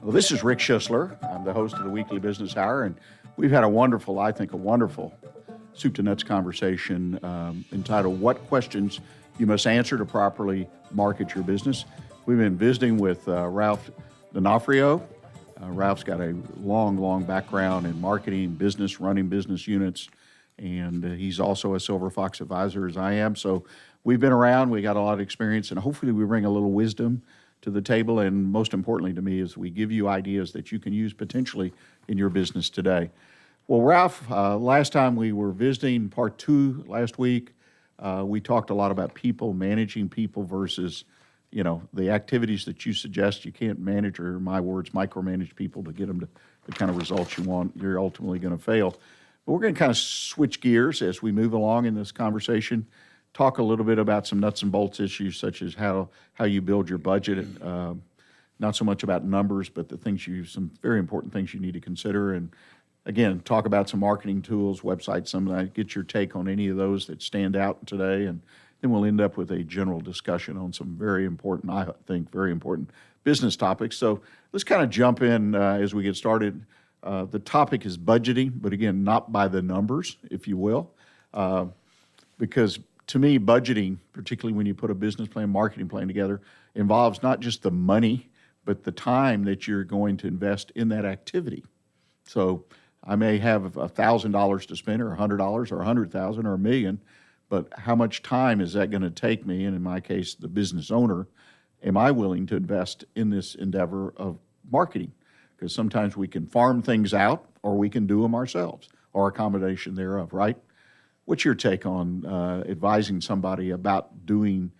Well, this is Rick Schisler. I'm the host of the Weekly Business Hour, and we've had a wonderful soup to nuts conversation entitled What Questions You Must Answer to Properly Market Your Business. We've been visiting with Ralph D'Onofrio. Ralph's got a long background in marketing, business, running business units, and he's also a Silver Fox advisor as I am. So we've been around, we got a lot of experience, and hopefully we bring a little wisdom to the table, and most importantly to me is we give you ideas that you can use potentially in your business today. Well, Ralph, last time we were visiting part 2 last week, we talked a lot about people, managing people versus, the activities that you suggest. You can't manage, or in my words, micromanage people to get them to the kind of results you want. You're ultimately going to fail. But we're going to kind of switch gears as we move along in this conversation. Talk a little bit about some nuts and bolts issues, such as how you build your budget. Not so much about numbers, but some very important things you need to consider. And again, talk about some marketing tools, websites, get your take on any of those that stand out today. And then we'll end up with a general discussion on some very important business topics. So let's kind of jump in as we get started. The topic is budgeting, but again, not by the numbers, if you will, because to me, budgeting, particularly when you put a business plan, marketing plan together, involves not just the money, but the time that you're going to invest in that activity. So I may have $1,000 to spend, or $100, or $100,000, or $1 million, but how much time is that going to take me? And in my case, the business owner, am I willing to invest in this endeavor of marketing? Because sometimes we can farm things out, or we can do them ourselves, or a combination thereof, right? What's your take on advising somebody about developing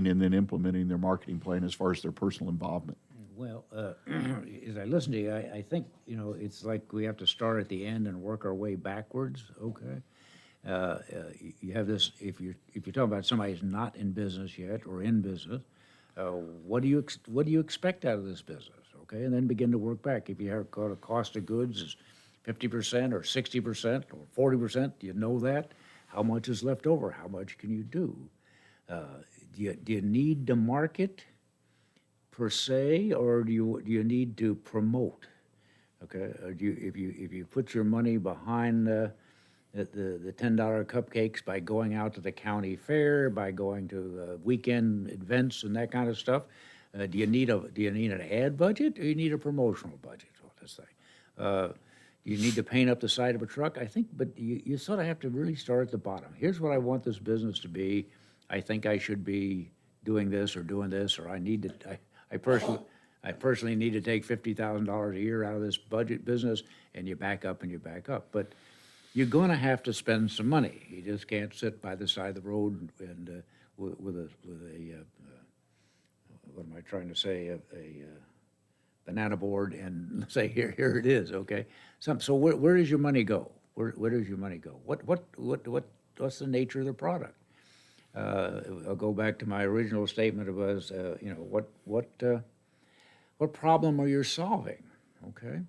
and then implementing their marketing plan as far as their personal involvement? Well, as I listen to you, I think, it's like we have to start at the end and work our way backwards, okay? You have this, if you're talking about somebody who's not in business yet or in business, what do you expect out of this business, okay? And then begin to work back. If you have got a cost of goods is 50% or 60% or 40%, do you know that? How much is left over? How much can you do? Do you need to market per se, or do you need to promote? Okay, if you put your money behind the $10 cupcakes by going out to the county fair, by going to weekend events and that kind of stuff, do you need an ad budget, or you need a promotional budget on this thing? You need to paint up the side of a truck, I think, but you sort of have to really start at the bottom. Here's what I want this business to be. I think I should be doing this, or I personally need to take $50,000 a year out of this budget business, and you back up and you back up. But you're going to have to spend some money. You just can't sit by the side of the road and with a what am I trying to say, a banana board and say, here it is, okay? So where does your money go? Where does your money go? What's the nature of the product? I'll go back to my original statement. It was, what problem are you solving, okay?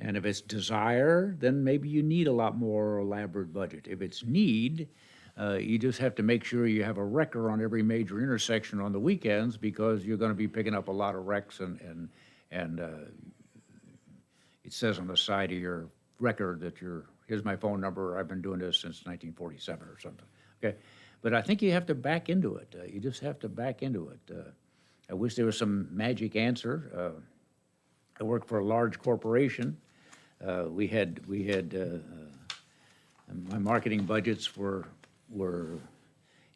And if it's desire, then maybe you need a lot more elaborate budget. If it's need, you just have to make sure you have a wrecker on every major intersection on the weekends, because you're going to be picking up a lot of wrecks, and it says on the side of your record that here's my phone number, I've been doing this since 1947 or something, okay? But I think you have to back into it. You just have to back into it. I wish there was some magic answer. I worked for a large corporation. We had my marketing budgets were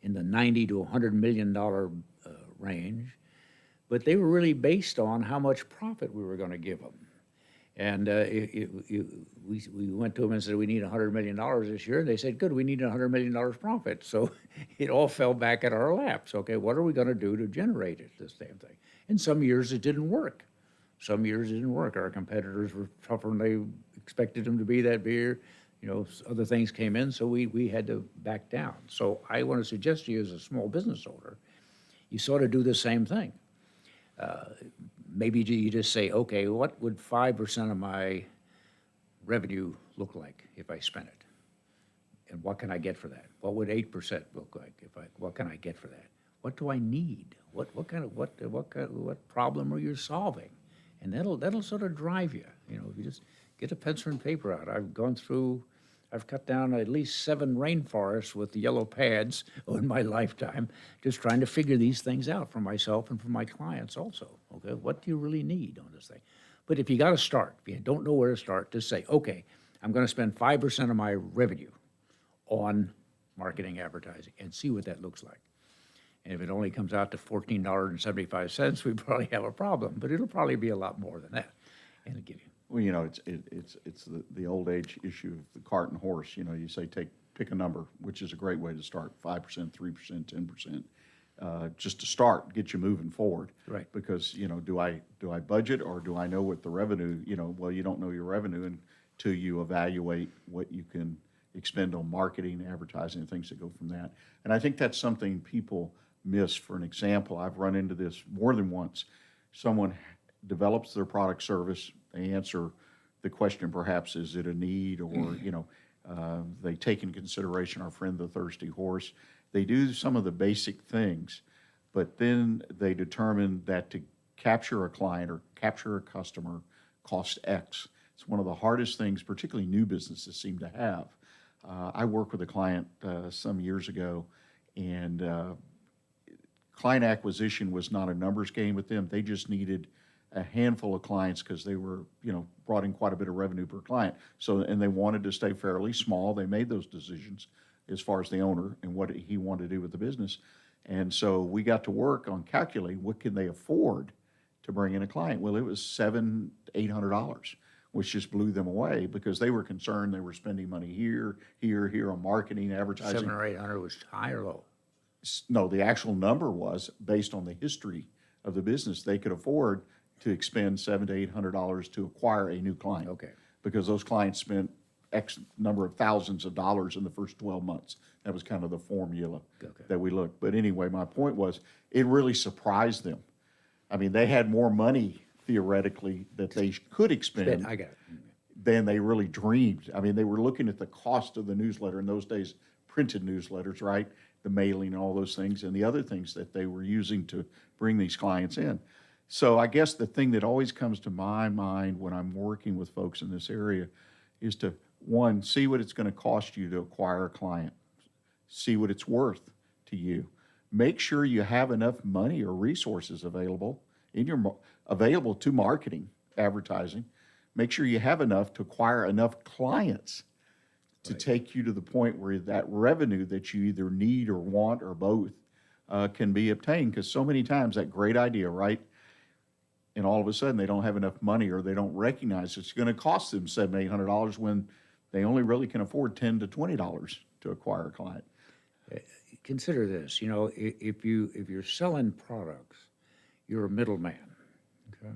in the $90 to $100 million range, but they were really based on how much profit we were going to give them. And we went to them and said, we need $100 million this year. And they said, good, we need $100 million profit. So it all fell back at our laps. Okay, what are we going to do to generate this damn thing? And some years it didn't work. Some years it didn't work. Our competitors were tougher than they expected them to be that year. Other things came in, so we had to back down. So I want to suggest to you, as a small business owner, you sort of do the same thing. Maybe you just say, okay, what would 5% of my revenue look like if I spent it? And what can I get for that? What would 8% look like what can I get for that? What do I need? What problem are you solving? And that'll sort of drive you, if you just get a pencil and paper out. I've cut down at least 7 rainforests with the yellow pads in my lifetime, just trying to figure these things out for myself and for my clients also, okay? What do you really need on this thing? But if you got to start, if you don't know where to start, just say, okay, I'm going to spend 5% of my revenue on marketing advertising and see what that looks like. And if it only comes out to $14.75, we probably have a problem, but it'll probably be a lot more than that. And it'll give you. Well, it's the old age issue of the cart and horse. You say pick a number, which is a great way to start, 5%, 3%, 10%, just to start, get you moving forward. Right. Because, do I budget, or do I know what the revenue, well, you don't know your revenue until you evaluate what you can expend on marketing, advertising, and things that go from that. And I think that's something people miss. For an example, I've run into this more than once. Someone develops their product service, they answer the question, perhaps, is it a need, or, they take into consideration our friend the thirsty horse. They do some of the basic things, but then they determine that to capture a client or capture a customer costs X. It's one of the hardest things, particularly new businesses, seem to have. I worked with a client some years ago, and client acquisition was not a numbers game with them. They just needed a handful of clients because they were, brought in quite a bit of revenue per client. So, and they wanted to stay fairly small. They made those decisions as far as the owner and what he wanted to do with the business. And so we got to work on calculating what can they afford to bring in a client. Well, it was $700 to $800, which just blew them away because they were concerned they were spending money here on marketing, advertising. 700 or 800 was high or low? No, the actual number was based on the history of the business. They could afford to expend $700 to $800 to acquire a new client. Okay. Because those clients spent X number of thousands of dollars in the first 12 months. That was kind of the formula that we looked. But anyway, my point was, it really surprised them. I mean, they had more money theoretically that they could expend I got it. than they really dreamed. I mean, they were looking at the cost of the newsletter in those days, printed newsletters, right? The mailing and all those things, and the other things that they were using to bring these clients in. So I guess the thing that always comes to my mind when I'm working with folks in this area is to, one, see what it's going to cost you to acquire a client. See what it's worth to you. Make sure you have enough money or resources available available to marketing, advertising. Make sure you have enough to acquire enough clients to take you to the point where that revenue that you either need or want or both can be obtained. Because so many times that great idea, right? And all of a sudden they don't have enough money, or they don't recognize it's going to cost them $700, $800 when they only really can afford $10 to $20 to acquire a client. Consider this, if you're selling products, you're a middleman. Okay,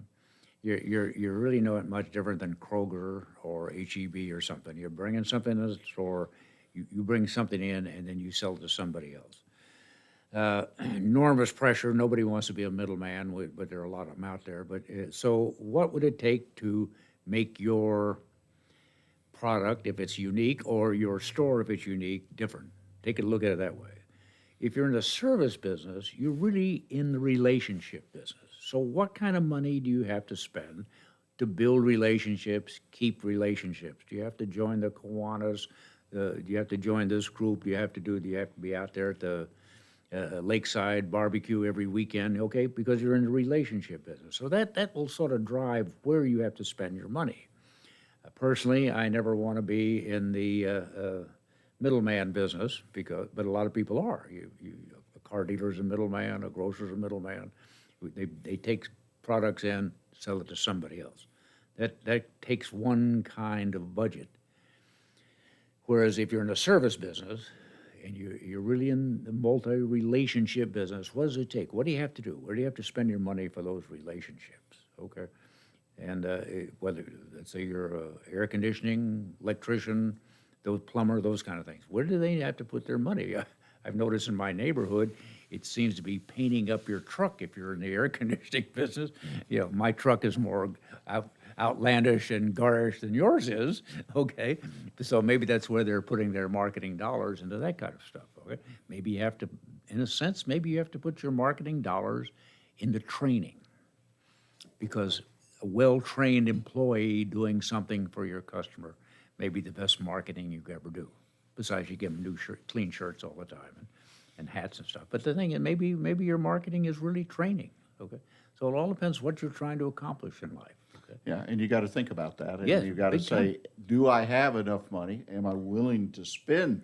you're really not much different than Kroger or HEB or something. You're bringing something to the store, you bring something in, and then you sell it to somebody else. Enormous pressure. Nobody wants to be a middleman, but there are a lot of them out there. But so what would it take to make your product, if it's unique, or your store, if it's unique, different? Take a look at it that way. If you're in the service business, you're really in the relationship business. So what kind of money do you have to spend to build relationships, keep relationships? Do you have to join the Kiwanis? Do you have to join this group? Do you have to be out there at the lakeside barbecue every weekend, okay, because you're in the relationship business. So that will sort of drive where you have to spend your money. Personally, I never want to be in the middleman business, but a lot of people are. A car dealer's a middleman, a grocer's a middleman. They take products in, sell it to somebody else. That takes one kind of budget. Whereas if you're in a service business, and you're really in the multi-relationship business, what does it take? What do you have to do? Where do you have to spend your money for those relationships? Okay, and whether, let's say you're an air conditioning electrician, those plumber, those kind of things. Where do they have to put their money? I've noticed in my neighborhood, it seems to be painting up your truck if you're in the air conditioning business. My truck is more outlandish and garish than yours is, okay? So maybe that's where they're putting their marketing dollars into that kind of stuff, okay? Maybe you have to, in a sense, maybe you have to put your marketing dollars into training, because a well-trained employee doing something for your customer may be the best marketing you could ever do. Besides, you give them clean shirts all the time and hats and stuff. But the thing is, maybe your marketing is really training, okay? So it all depends what you're trying to accomplish in life, okay? Yeah, and you got to think about that. And Yes, you got to big time. say, do I have enough money? Am I willing to spend,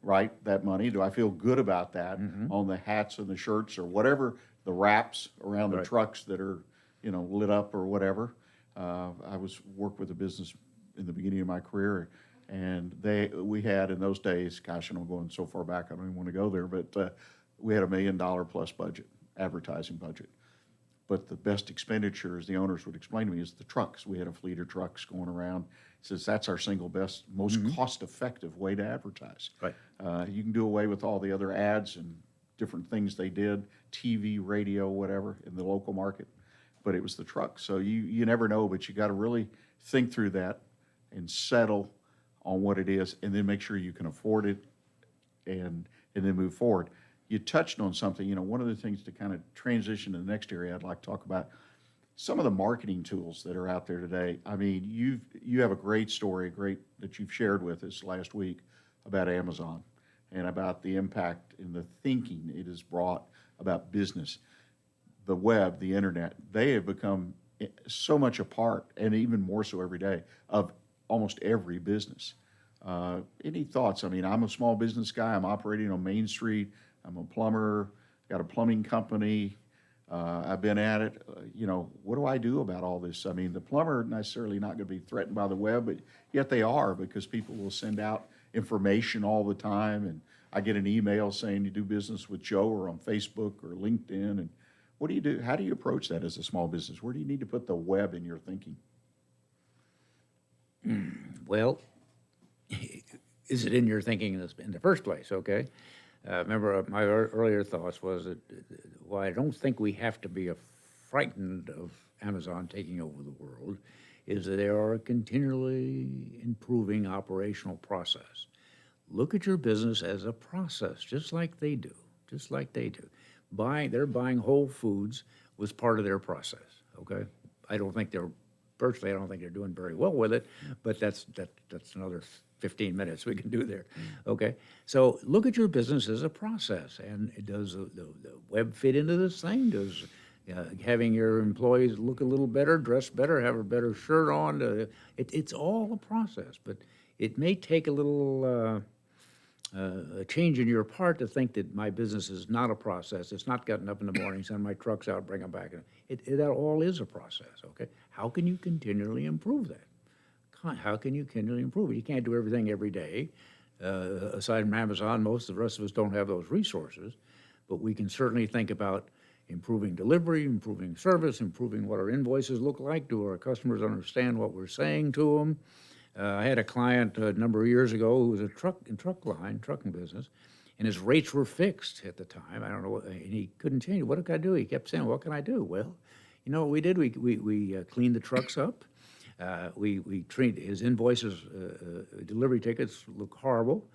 right, that money? Do I feel good about that on the hats and the shirts or whatever, the wraps around the Right. trucks that are, lit up or whatever? I worked with a business in the beginning of my career, and we had in those days, gosh, and I'm going so far back, I don't even want to go there, but we had $1 million plus budget, advertising budget. But the best expenditure, as the owners would explain to me, is the trucks. We had a fleet of trucks going around. He says that's our single best, most cost-effective way to advertise. Right. You can do away with all the other ads and different things they did, TV, radio, whatever, in the local market. But it was the trucks. So you never know, but you got to really think through that and settle on what it is, and then make sure you can afford it, and then move forward. You touched on something, one of the things to kind of transition to the next area I'd like to talk about, some of the marketing tools that are out there today. I mean, you have a great story, that you've shared with us last week about Amazon and about the impact and the thinking it has brought about business. The web, the internet, they have become so much a part, and even more so every day, of almost every business. Any thoughts? I mean, I'm a small business guy. I'm operating on Main Street. I'm a plumber, got a plumbing company. I've been at it. What do I do about all this? I mean, the plumber necessarily not going to be threatened by the web, but yet they are, because people will send out information all the time. And I get an email saying you do business with Joe, or on Facebook or LinkedIn. And what do you do? How do you approach that as a small business? Where do you need to put the web in your thinking? Well, is it in your thinking in the first place, okay? Remember, my earlier thoughts was that why I don't think we have to be frightened of Amazon taking over the world is that they are a continually improving operational process. Look at your business as a process, just like they do, They're buying Whole Foods was part of their process, okay? I don't think they're doing very well with it, but that's another 15 minutes we can do there, okay? So look at your business as a process, and does the web fit into this thing? Does having your employees look a little better, dress better, have a better shirt on? It's all a process, but it may take a little a change in your part to think that my business is not a process. It's not getting up in the morning, send my trucks out, bring them back. That all is a process, okay? How can you continually improve that? How can you continually improve it? You can't do everything every day. Aside from Amazon, most of the rest of us don't have those resources, but we can certainly think about improving delivery, improving service, improving what our invoices look like. Do our customers understand what we're saying to them? I had a client a number of years ago who was a trucking business, and his rates were fixed at the time. I don't know, and he couldn't change it. What can I do? He kept saying, "What can I do?" Well, you know what we did? We cleaned the trucks up. We treated his invoices, delivery tickets look horrible.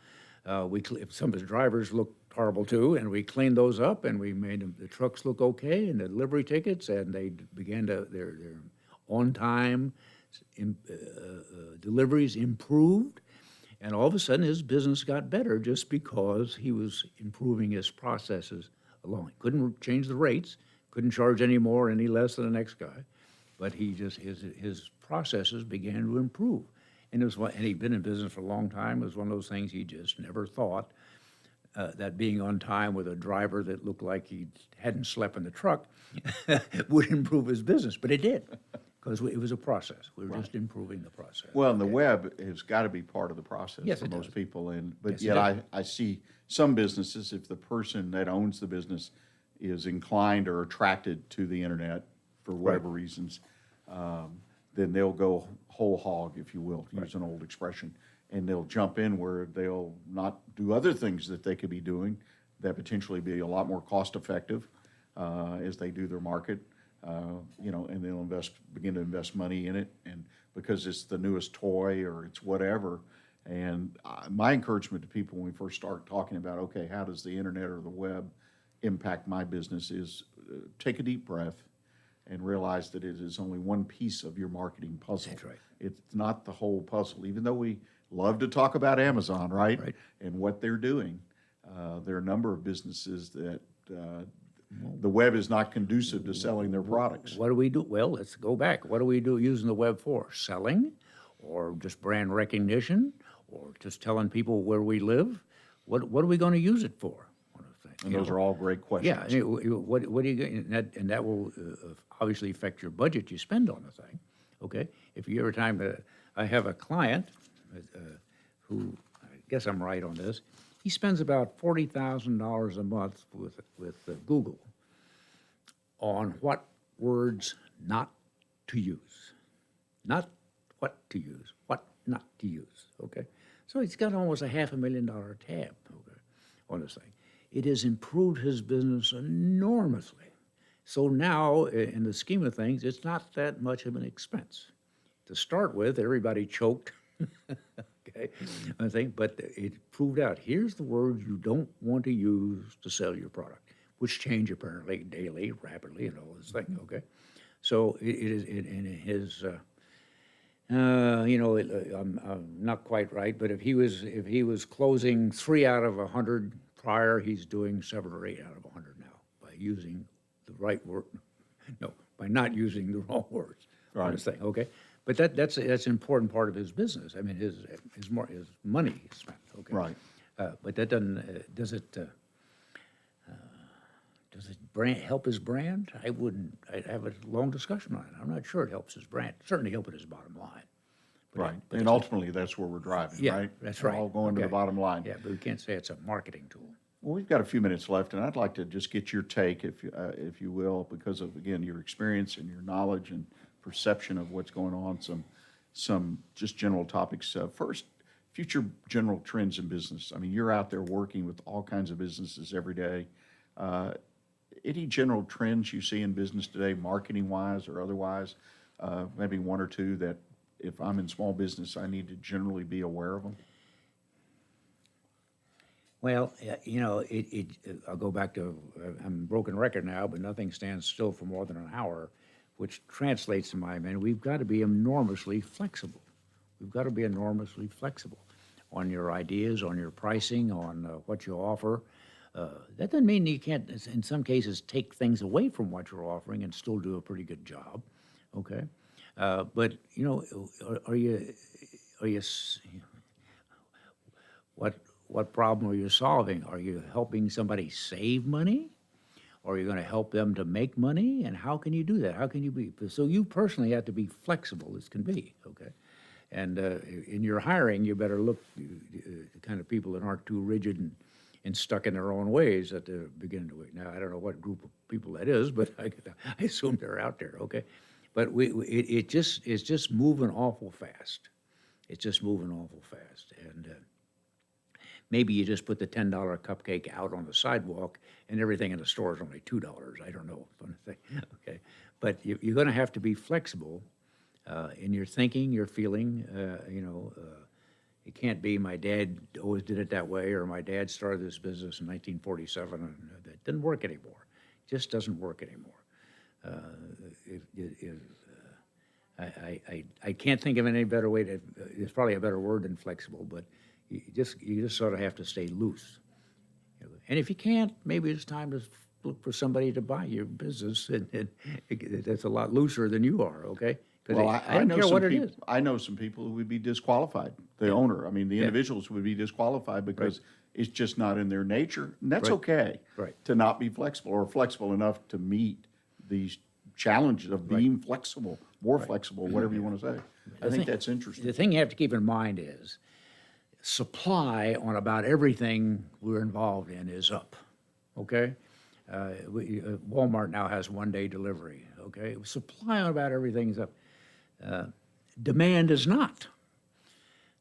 Some of his drivers looked horrible too, and we cleaned those up, and we made the trucks look okay, and the delivery tickets, and they began to their on time. Deliveries improved, and all of a sudden his business got better just because he was improving his processes along. He couldn't change the rates, couldn't charge any more, any less than the next guy, but his processes began to improve. And he'd been in business for a long time. It was one of those things he just never thought that being on time with a driver that looked like he hadn't slept in the truck would improve his business, but it did. Because it was a process. We were just improving the process. Well, and the web has got to be part of the process Yes, for it most does. people. But Yes, it yet I see some businesses, if the person that owns the business is inclined or attracted to the internet for whatever reasons, then they'll go whole hog, if you will, to use an old expression, and they'll jump in where they'll not do other things that they could be doing that potentially be a lot more cost effective as they do their market. And they'll begin to invest money in it, and because it's the newest toy or it's whatever. And my encouragement to people when we first start talking about, okay, how does the internet or the web impact my business is take a deep breath and realize that it is only one piece of your marketing puzzle. That's right. It's not the whole puzzle, even though we love to talk about Amazon, right? Right. And what they're doing. There are a number of businesses that the web is not conducive to selling their products. What do we do? Well, let's go back. What do we do using the web for? Selling, or just brand recognition, or just telling people where we live? What are we going to use it for? And those are all great questions. Yeah, I mean, what are you going, and that will obviously affect your budget you spend on the thing, okay? If you every time, I have a client who, I guess I'm right on this, he spends about $40,000 a month with Google on what words not to use. Not what to use, what not to use, okay? So he's got almost a $500,000 tab, okay, on this thing. It has improved his business enormously. So now, in the scheme of things, it's not that much of an expense. To start with, everybody choked, okay, I think, but it proved out, here's the words you don't want to use to sell your product, which change apparently daily, rapidly, and all this thing, okay? So it is in his, I'm not quite right, but if he was closing 3 out of 100 prior, he's doing 7 or 8 out of 100 now by using the right word. No, by not using the wrong words. Right. On this thing, okay? But that's an important part of his business. I mean, his money is spent, okay? Right. But that doesn't, does it help his brand? I'd have a long discussion on it. I'm not sure it helps his brand. Certainly helping his bottom line. Right. And ultimately, that's where we're driving, Yeah, right? that's We're right. all going to the Okay. bottom line. Yeah, but we can't say it's a marketing tool. Well, we've got a few minutes left, and I'd like to just get your take, if you will, because of, again, your experience and your knowledge and perception of what's going on, some just general topics. First, future general trends in business. I mean, you're out there working with all kinds of businesses every day. Any general trends you see in business today, marketing-wise or otherwise? Maybe one or two that, if I'm in small business, I need to generally be aware of them? Well, I'll go back to, I'm a broken record now, but nothing stands still for more than an hour, which translates to my mind, we've got to be enormously flexible. We've got to be enormously flexible on your ideas, on your pricing, on what you offer. That doesn't mean you can't, in some cases, take things away from what you're offering and still do a pretty good job, okay? But, are you, what problem are you solving? Are you helping somebody save money? Or are you going to help them to make money? And how can you do that? How can you be? So you personally have to be flexible as can be, okay? And in your hiring, you better look the kind of people that aren't too rigid and stuck in their own ways at the beginning of the week. Now, I don't know what group of people that is, but I assume they're out there, okay? But it's just moving awful fast. It's just moving awful fast. And maybe you just put the $10 cupcake out on the sidewalk and everything in the store is only $2. I don't know. Okay. But you're going to have to be flexible in your thinking, your feeling. It can't be my dad always did it that way, or my dad started this business in 1947 and that didn't work anymore. It just doesn't work anymore. I can't think of any better way to, there's probably a better word than flexible, but you just sort of have to stay loose. And if you can't, maybe it's time to look for somebody to buy your business, and that's a lot looser than you are, okay? Well, I don't care what it is. I know some people who would be disqualified, the owner. I mean, the individuals would be disqualified because it's just not in their nature. And that's okay to not be flexible, or flexible enough to meet these challenges of being flexible, more flexible, whatever you want to say. I think that's interesting. The thing you have to keep in mind is supply on about everything we're involved in is up, okay? Walmart now has 1-day delivery, okay? Supply on about everything is up. Demand is not,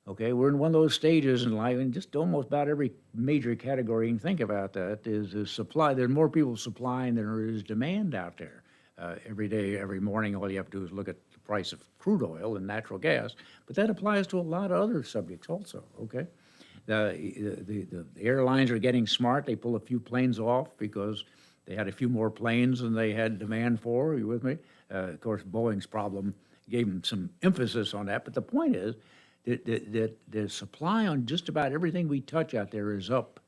okay? We're in one of those stages in life, and just almost about every major category you can think about that is supply. There are more people supplying than there is demand out there. Every day, every morning, all you have to do is look at the price of crude oil and natural gas, but that applies to a lot of other subjects also, okay? The airlines are getting smart. They pull a few planes off because They had a few more planes than they had demand for. Are you with me? Of course, Boeing's problem gave them some emphasis on that. But the point is that the supply on just about everything we touch out there is up,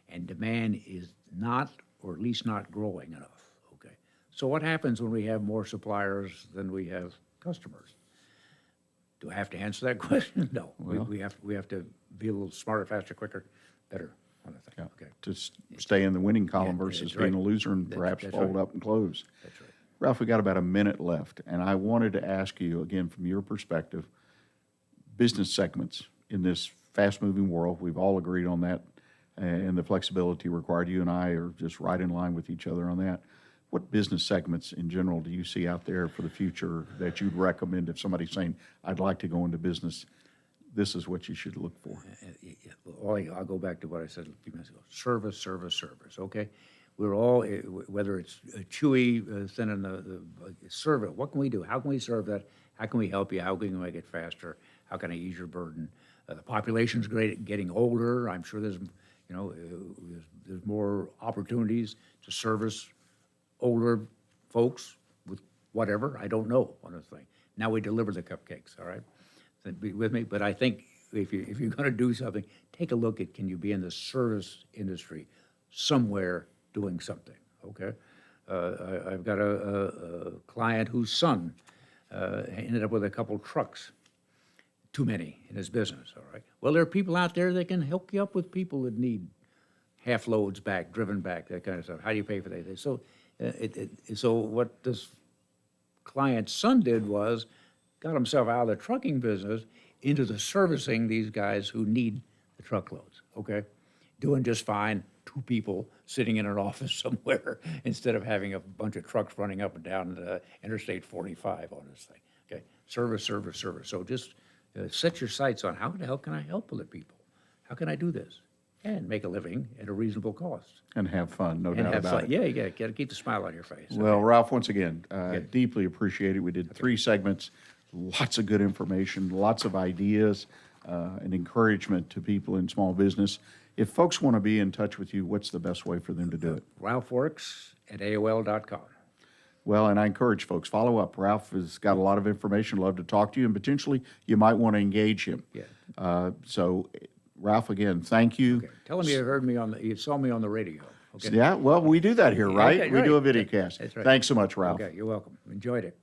and demand is not, or at least not growing enough. Okay. So what happens when we have more suppliers than we have customers? Do I have to answer that question? No. Well- We have to be a little smarter, faster, quicker, better on the thing. Yeah, Okay. to stay in the winning column Yeah, versus that's being a right. loser and That's- perhaps that's fold right. up and close. That's right. Ralph, we got about a minute left, and I wanted to ask you, again, from your perspective, business segments in this fast-moving world. We've all agreed on that, and the flexibility required. You and I are just right in line with each other on that. What business segments in general do you see out there for the future that you'd recommend if somebody's saying, I'd like to go into business? This is what you should look for. I'll go back to what I said a few minutes ago. Service, service, service, okay? We're all, whether it's Chewy sending the serve it, what can we do? How can we serve that? How can we help you? How can we make it faster? How can I ease your burden? The population's great, getting older. I'm sure there's more opportunities to service older folks with whatever. I don't know, honestly. Now we deliver the cupcakes, all right? So be with me, but I think if you're going to do something, take a look at, can you be in the service industry somewhere doing something, okay? I've got a client whose son ended up with a couple trucks, too many in his business, all right? Well, there are people out there that can hook you up with people that need half loads back, driven back, that kind of stuff. How do you pay for that? So, so what this client's son did was got himself out of the trucking business into the servicing these guys who need the truckloads, okay? Doing just fine, 2 people sitting in an office somewhere instead of having a bunch of trucks running up and down Interstate 45 on this thing, okay? Service, service, service. So just set your sights on how the hell can I help other people? How can I do this? And make a living at a reasonable cost. And have fun, no And doubt have about fun. it. Yeah, you got to keep the smile on your face. Well, Ralph, once again, deeply appreciate it. We did 3 segments, lots of good information, lots of ideas, and encouragement to people in small business. If folks want to be in touch with you, what's the best way for them to do it? RalphWorks@AOL.com. Well, and I encourage folks, follow up. Ralph has got a lot of information, love to talk to you, and potentially you might want to engage him. Yeah. So, Ralph, again, thank you. Okay. Tell him you heard me you saw me on the radio. Okay. Yeah, well, we do that here, right? Okay, We do a right. videocast. That's right. Thanks so much, Ralph. Okay, you're welcome. Enjoyed it.